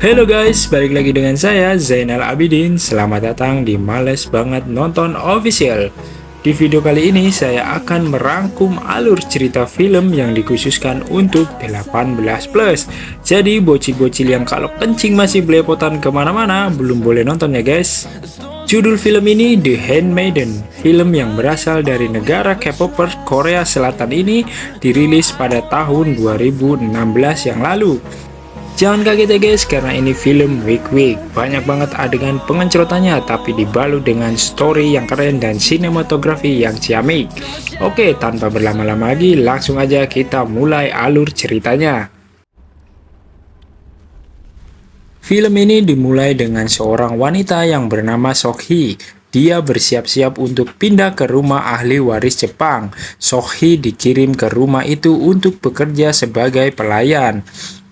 Halo guys, balik lagi dengan saya Zainal Abidin. Selamat datang di Males Banget Nonton Official. Di video kali ini saya akan merangkum alur cerita film yang dikhususkan untuk 18+. Jadi bocil-bocil yang kalau kencing masih belepotan kemana-mana belum boleh nonton ya guys. Judul film ini The Handmaiden. Film yang berasal dari negara K-popers Korea Selatan ini dirilis pada tahun 2016 yang lalu. Jangan kaget ya guys, karena ini film week-week. Banyak banget adegan pengencrotannya, tapi dibalut dengan story yang keren dan sinematografi yang ciamik. Oke, tanpa berlama-lama lagi, langsung aja kita mulai alur ceritanya. Film ini dimulai dengan seorang wanita yang bernama Sok-hee. Dia bersiap-siap untuk pindah ke rumah ahli waris Jepang. Sok-hee dikirim ke rumah itu untuk bekerja sebagai pelayan.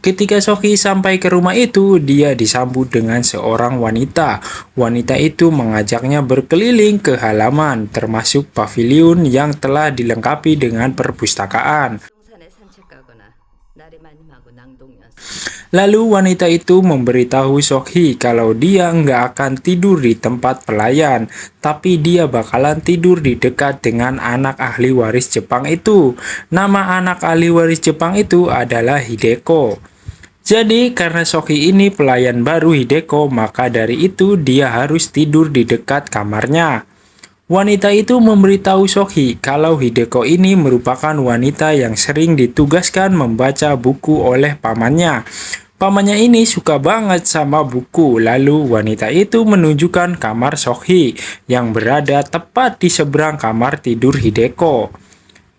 Ketika Sok-hee sampai ke rumah itu, dia disambut dengan seorang wanita. Wanita itu mengajaknya berkeliling ke halaman, termasuk pavilion yang telah dilengkapi dengan perpustakaan. Lalu wanita itu memberitahu Sok-hee kalau dia nggak akan tidur di tempat pelayan, tapi dia bakalan tidur di dekat dengan anak ahli waris Jepang itu. Nama anak ahli waris Jepang itu adalah Hideko. Jadi karena Sok-hee ini pelayan baru Hideko, maka dari itu dia harus tidur di dekat kamarnya. Wanita itu memberitahu Sok-hee kalau Hideko ini merupakan wanita yang sering ditugaskan membaca buku oleh pamannya. Pamannya ini suka banget sama buku. Lalu wanita itu menunjukkan kamar Sok-hee yang berada tepat di seberang kamar tidur Hideko.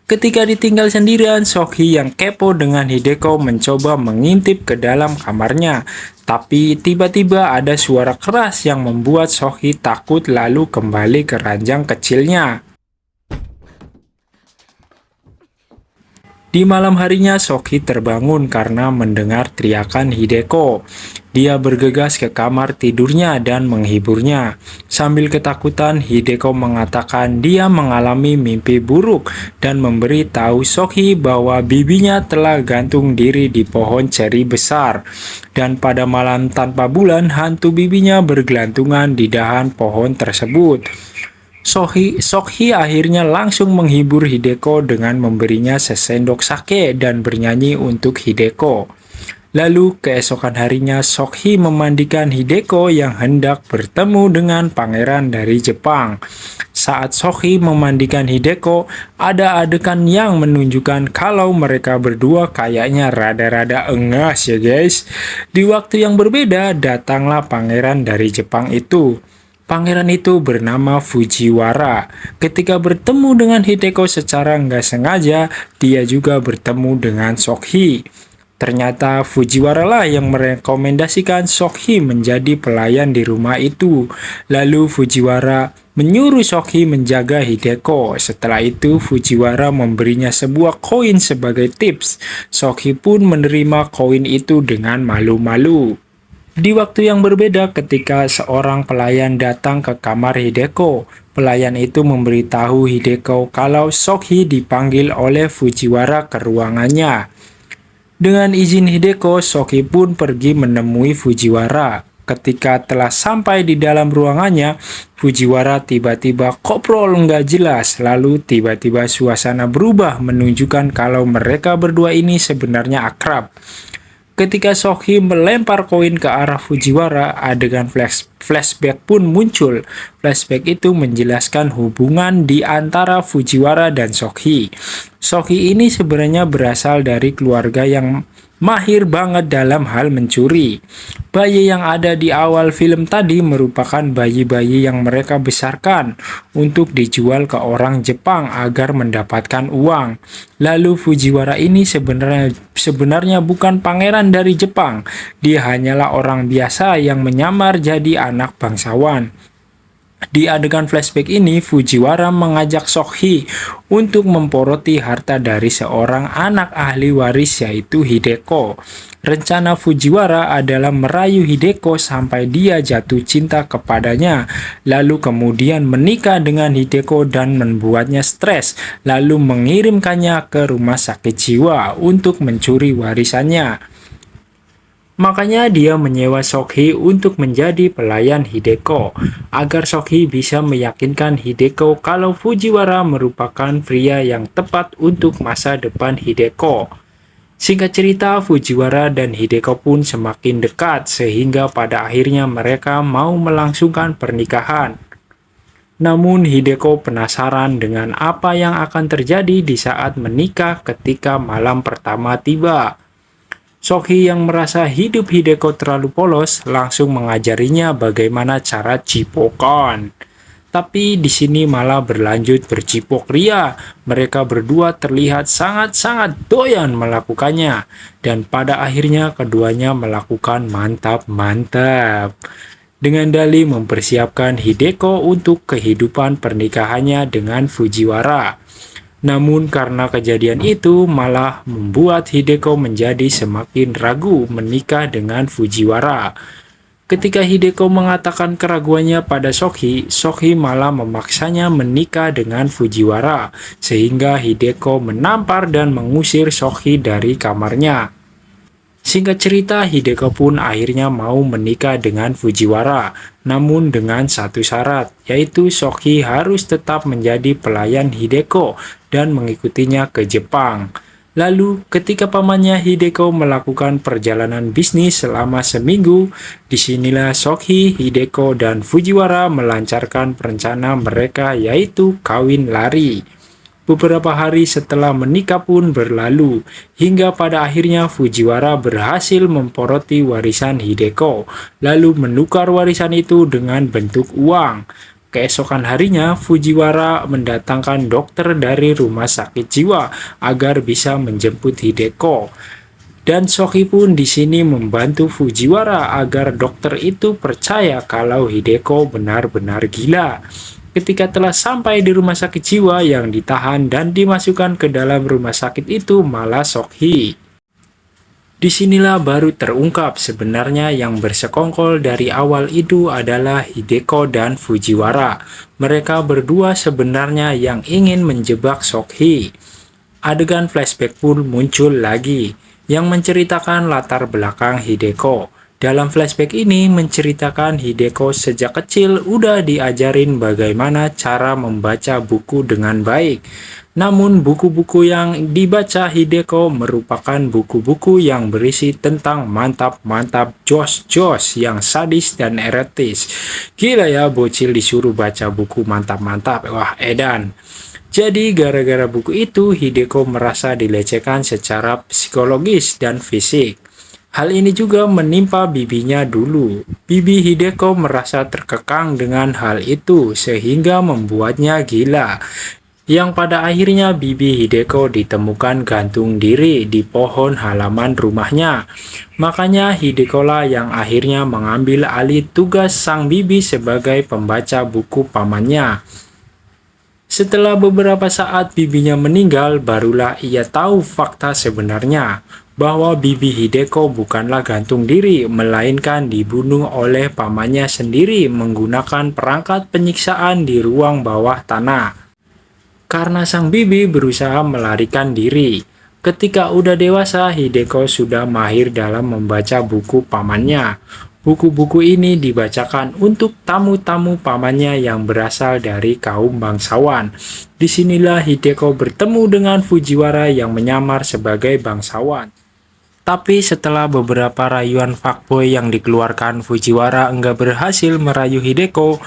Ketika ditinggal sendirian, Sok-hee yang kepo dengan Hideko mencoba mengintip ke dalam kamarnya. Tapi tiba-tiba ada suara keras yang membuat Sok-hee takut lalu kembali ke ranjang kecilnya. Di malam harinya, Sok-hee terbangun karena mendengar teriakan Hideko. Dia bergegas ke kamar tidurnya dan menghiburnya. Sambil ketakutan, Hideko mengatakan dia mengalami mimpi buruk dan memberi tahu Sok-hee bahwa bibinya telah gantung diri di pohon ceri besar. Dan pada malam tanpa bulan, hantu bibinya bergelantungan di dahan pohon tersebut. Sok-hee akhirnya langsung menghibur Hideko dengan memberinya sesendok sake dan bernyanyi untuk Hideko. Lalu keesokan harinya Sok-hee memandikan Hideko yang hendak bertemu dengan pangeran dari Jepang. Saat Sok-hee memandikan Hideko, ada adegan yang menunjukkan kalau mereka berdua kayaknya rada-rada engas ya guys. Di waktu yang berbeda, datanglah pangeran dari Jepang itu. Pangeran itu bernama Fujiwara. Ketika bertemu dengan Hideko secara nggak sengaja, dia juga bertemu dengan Sok-hee. Ternyata Fujiwara lah yang merekomendasikan Sok-hee menjadi pelayan di rumah itu. Lalu Fujiwara menyuruh Sok-hee menjaga Hideko. Setelah itu Fujiwara memberinya sebuah koin sebagai tips. Sok-hee pun menerima koin itu dengan malu-malu. Di waktu yang berbeda, ketika seorang pelayan datang ke kamar Hideko, pelayan itu memberitahu Hideko kalau Sok-hee dipanggil oleh Fujiwara ke ruangannya. Dengan izin Hideko, Sok-hee pun pergi menemui Fujiwara. Ketika telah sampai di dalam ruangannya, Fujiwara tiba-tiba koprol nggak jelas. Lalu tiba-tiba suasana berubah menunjukkan kalau mereka berdua ini sebenarnya akrab. Ketika Sok-hee melempar koin ke arah Fujiwara, adegan flashback pun muncul. Flashback itu menjelaskan hubungan di antara Fujiwara dan Sok-hee. Sok-hee ini sebenarnya berasal dari keluarga yang mahir banget dalam hal mencuri. Bayi yang ada di awal film tadi merupakan bayi-bayi yang mereka besarkan untuk dijual ke orang Jepang agar mendapatkan uang. Lalu Fujiwara ini sebenarnya bukan pangeran dari Jepang. Dia hanyalah orang biasa yang menyamar jadi anak bangsawan. Di adegan flashback ini, Fujiwara mengajak Sok-hee untuk memporoti harta dari seorang anak ahli waris yaitu Hideko. Rencana Fujiwara adalah merayu Hideko sampai dia jatuh cinta kepadanya, lalu kemudian menikah dengan Hideko dan membuatnya stres, lalu mengirimkannya ke rumah sakit jiwa untuk mencuri warisannya. Makanya dia menyewa Sokhi untuk menjadi pelayan Hideko, agar Sokhi bisa meyakinkan Hideko kalau Fujiwara merupakan pria yang tepat untuk masa depan Hideko. Singkat cerita, Fujiwara dan Hideko pun semakin dekat sehingga pada akhirnya mereka mau melangsungkan pernikahan. Namun Hideko penasaran dengan apa yang akan terjadi di saat menikah ketika malam pertama tiba. Sokhi yang merasa hidup Hideko terlalu polos langsung mengajarinya bagaimana cara cipokan. Tapi di sini malah berlanjut bercipok ria. Mereka berdua terlihat sangat-sangat doyan melakukannya. Dan pada akhirnya keduanya melakukan mantap-mantap. Dengan dalih mempersiapkan Hideko untuk kehidupan pernikahannya dengan Fujiwara. Namun karena kejadian itu malah membuat Hideko menjadi semakin ragu menikah dengan Fujiwara. Ketika Hideko mengatakan keraguannya pada Sokhi, Sokhi malah memaksanya menikah dengan Fujiwara, sehingga Hideko menampar dan mengusir Sokhi dari kamarnya. Singkat cerita, Hideko pun akhirnya mau menikah dengan Fujiwara, namun dengan satu syarat, yaitu Sokhi harus tetap menjadi pelayan Hideko dan mengikutinya ke Jepang. Lalu, ketika pamannya Hideko melakukan perjalanan bisnis selama seminggu, disinilah Sokhi, Hideko, dan Fujiwara melancarkan rencana mereka yaitu kawin lari. Beberapa hari setelah menikah pun berlalu, hingga pada akhirnya Fujiwara berhasil memporoti warisan Hideko, lalu menukar warisan itu dengan bentuk uang. Keesokan harinya, Fujiwara mendatangkan dokter dari rumah sakit jiwa agar bisa menjemput Hideko. Dan Sokhi pun di sini membantu Fujiwara agar dokter itu percaya kalau Hideko benar-benar gila. Ketika telah sampai di rumah sakit jiwa yang ditahan dan dimasukkan ke dalam rumah sakit itu malah Sokhi. Disinilah baru terungkap sebenarnya yang bersekongkol dari awal itu adalah Hideko dan Fujiwara. Mereka berdua sebenarnya yang ingin menjebak Sokhi. Adegan flashback pun muncul lagi, yang menceritakan latar belakang Hideko. Dalam flashback ini menceritakan Hideko sejak kecil udah diajarin bagaimana cara membaca buku dengan baik. Namun buku-buku yang dibaca Hideko merupakan buku-buku yang berisi tentang mantap-mantap jos-jos yang sadis dan erotis. Gila ya, bocil disuruh baca buku mantap-mantap, wah edan. Jadi gara-gara buku itu Hideko merasa dilecehkan secara psikologis dan fisik. Hal ini juga menimpa bibinya dulu. Bibi Hideko merasa terkekang dengan hal itu sehingga membuatnya gila. Yang pada akhirnya bibi Hideko ditemukan gantung diri di pohon halaman rumahnya. Makanya Hideko lah yang akhirnya mengambil alih tugas sang bibi sebagai pembaca buku pamannya. Setelah beberapa saat bibinya meninggal, barulah ia tahu fakta sebenarnya, bahwa bibi Hideko bukanlah gantung diri, melainkan dibunuh oleh pamannya sendiri menggunakan perangkat penyiksaan di ruang bawah tanah. Karena sang bibi berusaha melarikan diri. Ketika udah dewasa, Hideko sudah mahir dalam membaca buku pamannya. Buku-buku ini dibacakan untuk tamu-tamu pamannya yang berasal dari kaum bangsawan. Disinilah Hideko bertemu dengan Fujiwara yang menyamar sebagai bangsawan. Tapi setelah beberapa rayuan fuckboy yang dikeluarkan, Fujiwara enggak berhasil merayu Hideko,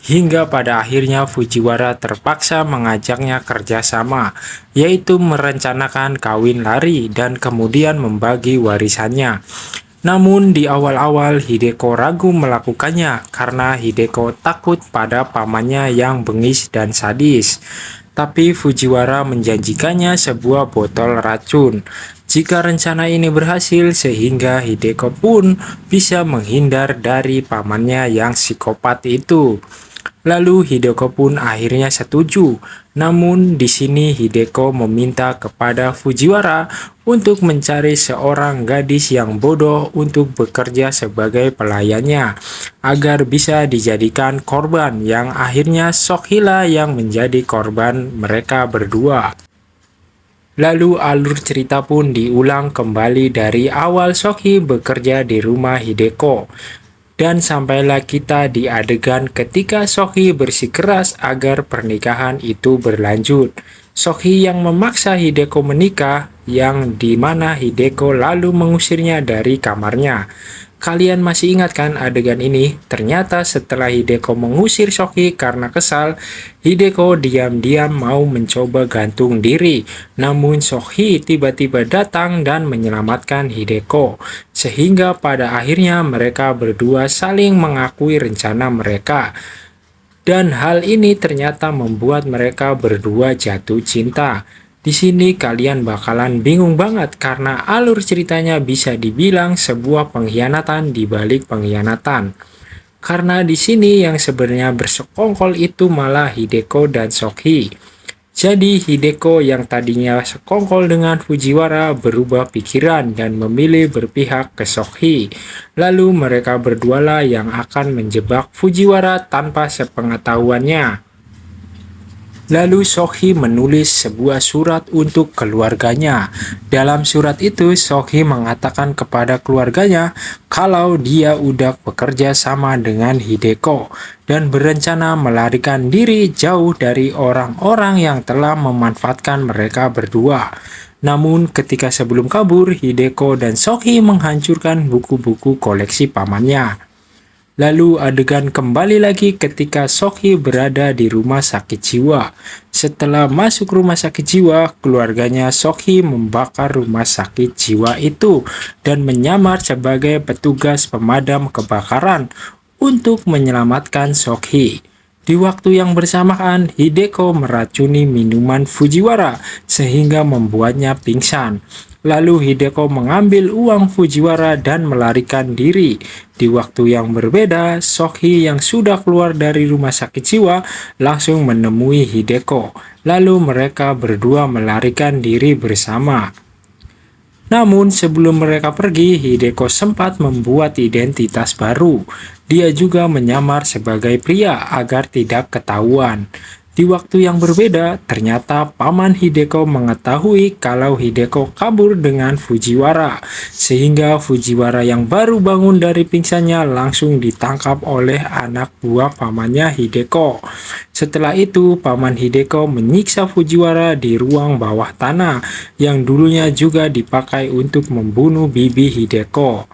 hingga pada akhirnya Fujiwara terpaksa mengajaknya kerjasama, yaitu merencanakan kawin lari dan kemudian membagi warisannya. Namun di awal-awal Hideko ragu melakukannya karena Hideko takut pada pamannya yang bengis dan sadis. Tapi Fujiwara menjanjikannya sebuah botol racun jika rencana ini berhasil, sehingga Hideko pun bisa menghindar dari pamannya yang psikopat itu. Lalu Hideko pun akhirnya setuju. Namun di sini Hideko meminta kepada Fujiwara untuk mencari seorang gadis yang bodoh untuk bekerja sebagai pelayannya, agar bisa dijadikan korban, yang akhirnya Sokhi yang menjadi korban mereka berdua. Lalu alur cerita pun diulang kembali dari awal Sohee bekerja di rumah Hideko. Dan sampailah kita di adegan ketika Sohee bersikeras agar pernikahan itu berlanjut. Sohee yang memaksa Hideko menikah, yang dimana Hideko lalu mengusirnya dari kamarnya. Kalian masih ingat kan adegan ini? Ternyata setelah Hideko mengusir Sohee karena kesal, Hideko diam-diam mau mencoba gantung diri. Namun Sohee tiba-tiba datang dan menyelamatkan Hideko. Sehingga pada akhirnya mereka berdua saling mengakui rencana mereka. Dan hal ini ternyata membuat mereka berdua jatuh cinta. Di sini kalian bakalan bingung banget karena alur ceritanya bisa dibilang sebuah pengkhianatan di balik pengkhianatan. Karena di sini yang sebenarnya bersekongkol itu malah Hideko dan Sohee. Jadi Hideko yang tadinya sekongkol dengan Fujiwara berubah pikiran dan memilih berpihak ke Sohee. Lalu mereka berdualah yang akan menjebak Fujiwara tanpa sepengetahuannya. Lalu Sohee menulis sebuah surat untuk keluarganya. Dalam surat itu Sohee mengatakan kepada keluarganya kalau dia udah bekerja sama dengan Hideko dan berencana melarikan diri jauh dari orang-orang yang telah memanfaatkan mereka berdua. Namun ketika sebelum kabur, Hideko dan Sohee menghancurkan buku-buku koleksi pamannya. Lalu adegan kembali lagi ketika Sohee berada di rumah sakit jiwa. Setelah masuk rumah sakit jiwa, keluarganya Sohee membakar rumah sakit jiwa itu dan menyamar sebagai petugas pemadam kebakaran untuk menyelamatkan Sohee. Di waktu yang bersamaan, Hideko meracuni minuman Fujiwara sehingga membuatnya pingsan. Lalu Hideko mengambil uang Fujiwara dan melarikan diri. Di waktu yang berbeda, Sohee yang sudah keluar dari rumah sakit jiwa langsung menemui Hideko. Lalu mereka berdua melarikan diri bersama. Namun sebelum mereka pergi, Hideko sempat membuat identitas baru. Dia juga menyamar sebagai pria agar tidak ketahuan. Di waktu yang berbeda, ternyata paman Hideko mengetahui kalau Hideko kabur dengan Fujiwara, sehingga Fujiwara yang baru bangun dari pingsannya langsung ditangkap oleh anak buah pamannya Hideko. Setelah itu, paman Hideko menyiksa Fujiwara di ruang bawah tanah, yang dulunya juga dipakai untuk membunuh bibi Hideko.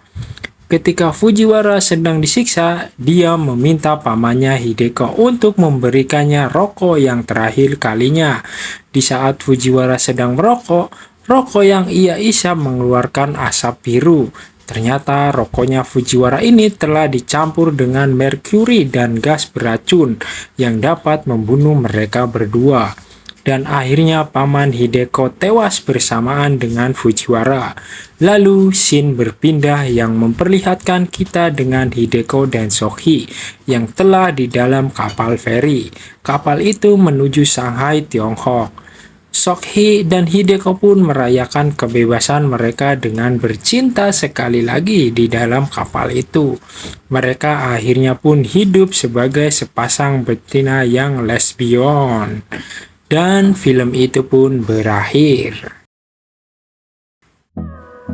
Ketika Fujiwara sedang disiksa, dia meminta pamannya Hideko untuk memberikannya rokok yang terakhir kalinya. Di saat Fujiwara sedang merokok, rokok yang ia isap mengeluarkan asap biru. Ternyata rokoknya Fujiwara ini telah dicampur dengan merkuri dan gas beracun yang dapat membunuh mereka berdua. Dan akhirnya paman Hideko tewas bersamaan dengan Fujiwara. Lalu scene berpindah yang memperlihatkan kita dengan Hideko dan Sohee yang telah di dalam kapal feri. Kapal itu menuju Shanghai, Tiongkok. Sohee dan Hideko pun merayakan kebebasan mereka dengan bercinta sekali lagi di dalam kapal itu. Mereka akhirnya pun hidup sebagai sepasang betina yang lesbian. Dan film itu pun berakhir.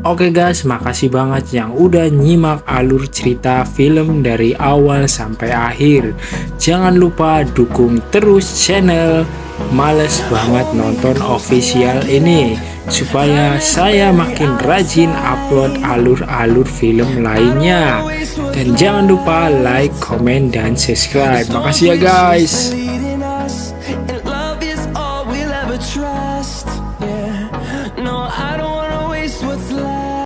Oke guys, makasih banget yang udah nyimak alur cerita film dari awal sampai akhir. Jangan lupa dukung terus channel Males Banget Nonton Official ini, supaya saya makin rajin upload alur-alur film lainnya. Dan jangan lupa like, komen, dan subscribe. Makasih ya guys.